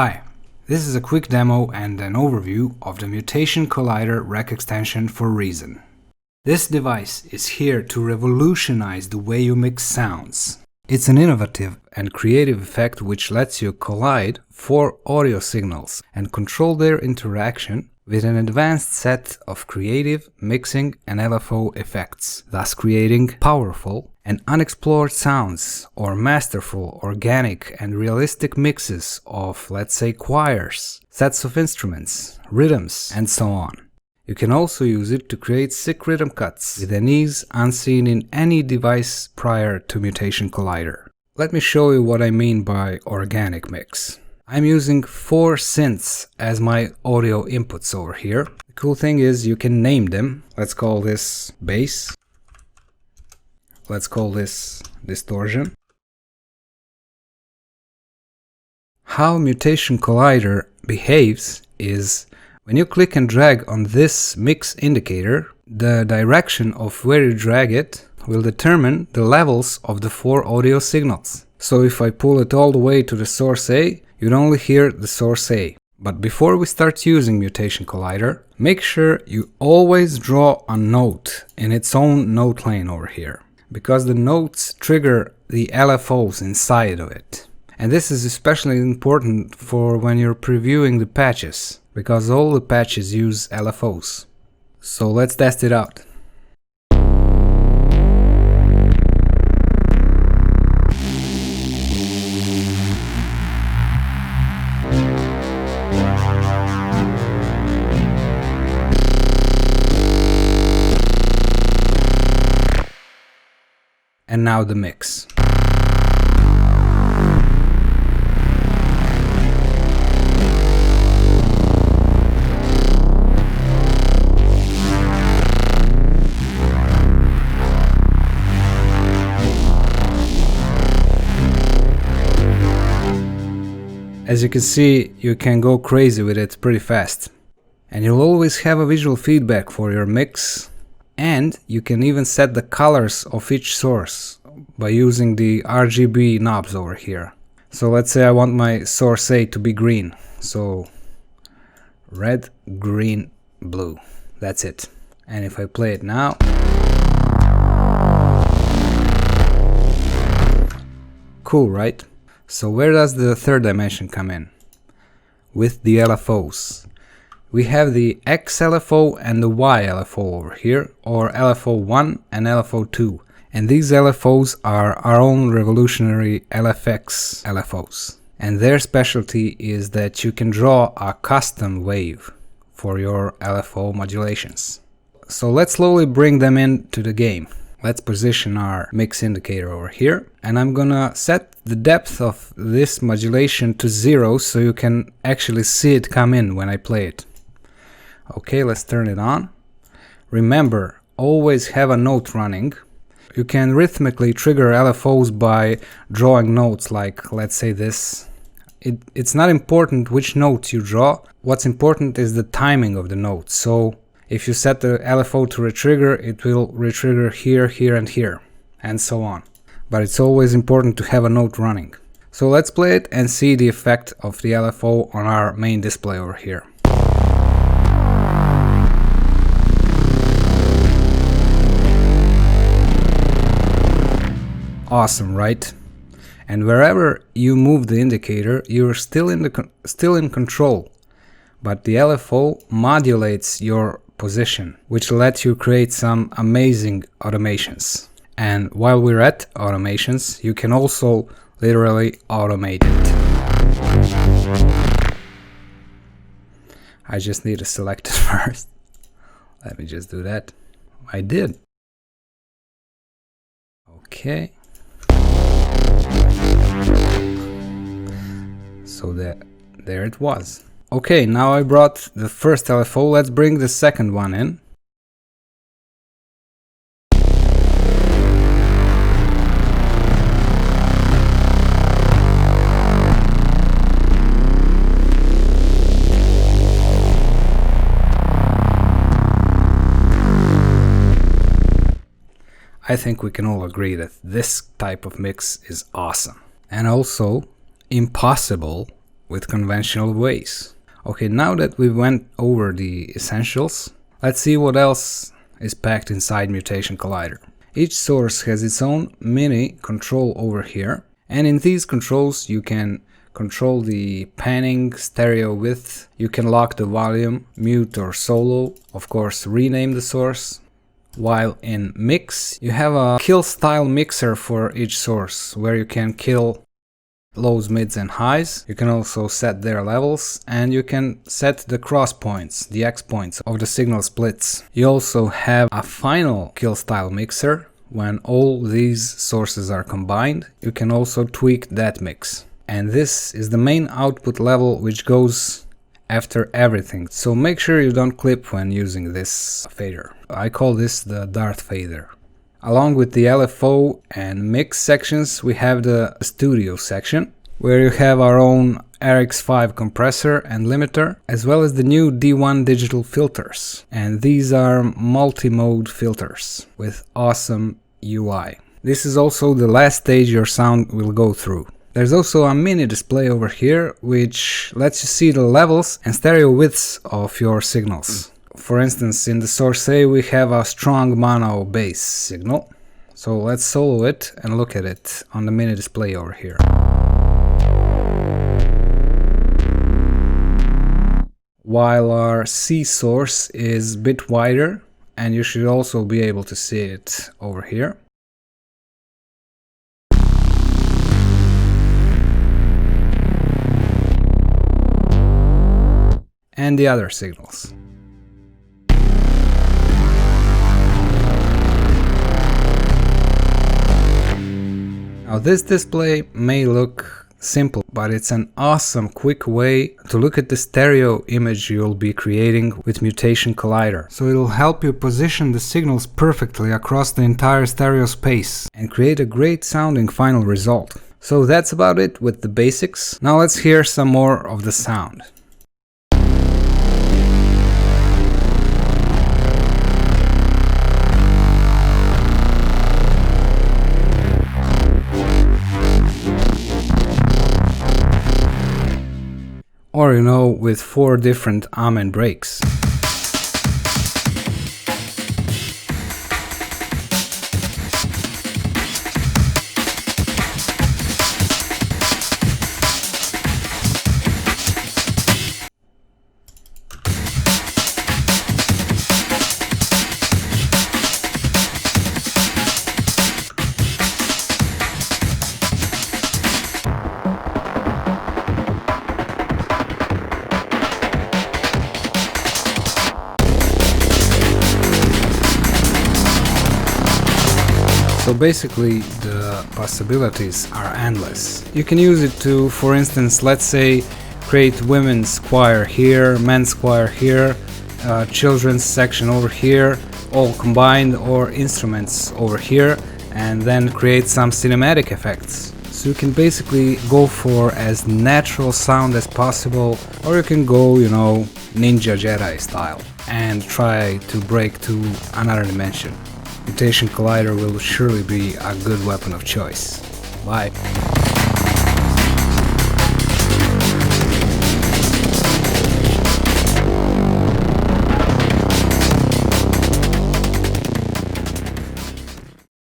Hi, this is a quick demo and an overview of the Mutation Collider rack extension for Reason. This device is here to revolutionize the way you mix sounds. It's an innovative and creative effect which lets you collide 4 audio signals and control their interaction with an advanced set of creative mixing and LFO effects, thus creating powerful and unexplored sounds or masterful, organic and realistic mixes of, let's say, choirs, sets of instruments, rhythms, and so on. You can also use it to create sick rhythm cuts with an ease unseen in any device prior to Mutation Collider. Let me show you what I mean by organic mix. I'm using 4 synths as my audio inputs over here. The cool thing is you can name them. Let's call this bass. Let's call this distortion. How Mutation Collider behaves is when you click and drag on this mix indicator, the direction of where you drag it will determine the levels of the 4 audio signals. So if I pull it all the way to the source A, you'd only hear the source A. But before we start using Mutation Collider, make sure you always draw a note in its own note lane over here, because the notes trigger the LFOs inside of it. And this is especially important for when you're previewing the patches, because all the patches use LFOs. So let's test it out. And now the mix. As you can see, you can go crazy with it pretty fast. And you'll always have a visual feedback for your mix. And you can even set the colors of each source by using the RGB knobs over here. So let's say I want my source A to be green. So red, green, blue. That's it. And if I play it now, cool, right? So where does the third dimension come in? With the LFOs. We have the X LFO and the Y LFO over here, or LFO 1 and LFO 2. And these LFOs are our own revolutionary LFX LFOs. And their specialty is that you can draw a custom wave for your LFO modulations. So let's slowly bring them into the game. Let's position our mix indicator over here. And I'm gonna set the depth of this modulation to 0 so you can actually see it come in when I play it. Okay, let's turn it on. Remember, always have a note running. You can rhythmically trigger LFOs by drawing notes like, let's say this. It's not important which notes you draw. What's important is the timing of the notes. So if you set the LFO to retrigger, it will retrigger here, here, and here, and so on. But it's always important to have a note running. So let's play it and see the effect of the LFO on our main display over here. Awesome, right? And wherever you move the indicator, you're still in control. But the LFO modulates your position, which lets you create some amazing automations. And while we're at automations, you can also literally automate it. I just need to select it first. Let me just do that. I did. Okay. So there it was. Okay, now I brought the first LFO, let's bring the second one in. I think we can all agree that this type of mix is awesome. And also impossible with conventional ways. Okay, now that we went over the essentials, let's see what else is packed inside Mutation Collider. Each source has its own mini control over here, and in these controls you can control the panning, stereo width, you can lock the volume, mute or solo, of course rename the source. While in mix, you have a kill style mixer for each source, where you can kill lows, mids and highs. You can also set their levels, and you can set the cross points, the X points of the signal splits. You also have a final kill style mixer. When all these sources are combined, you can also tweak that mix. And this is the main output level, which goes after everything, so make sure you don't clip when using this fader. I call this the Darth Fader. Along with the LFO and mix sections, we have the studio section, where you have our own RX5 compressor and limiter, as well as the new D1 digital filters. And these are multi-mode filters with awesome UI. This is also the last stage your sound will go through. There's also a mini display over here, which lets you see the levels and stereo widths of your signals. For instance, in the source A we have a strong mono bass signal. So let's solo it and look at it on the mini display over here. While our C source is a bit wider, and you should also be able to see it over here. And the other signals. Now this display may look simple, but it's an awesome quick way to look at the stereo image you'll be creating with Mutation Collider. So it'll help you position the signals perfectly across the entire stereo space and create a great sounding final result. So that's about it with the basics. Now let's hear some more of the sound. Or, you know, with 4 different amen breaks. So basically the possibilities are endless. You can use it to, for instance, let's say create women's choir here, men's choir here, children's section over here, all combined, or instruments over here, and then create some cinematic effects. So you can basically go for as natural sound as possible, or you can go, you know, Ninja Jedi style and try to break to another dimension. Mutation Collider will surely be a good weapon of choice. Bye.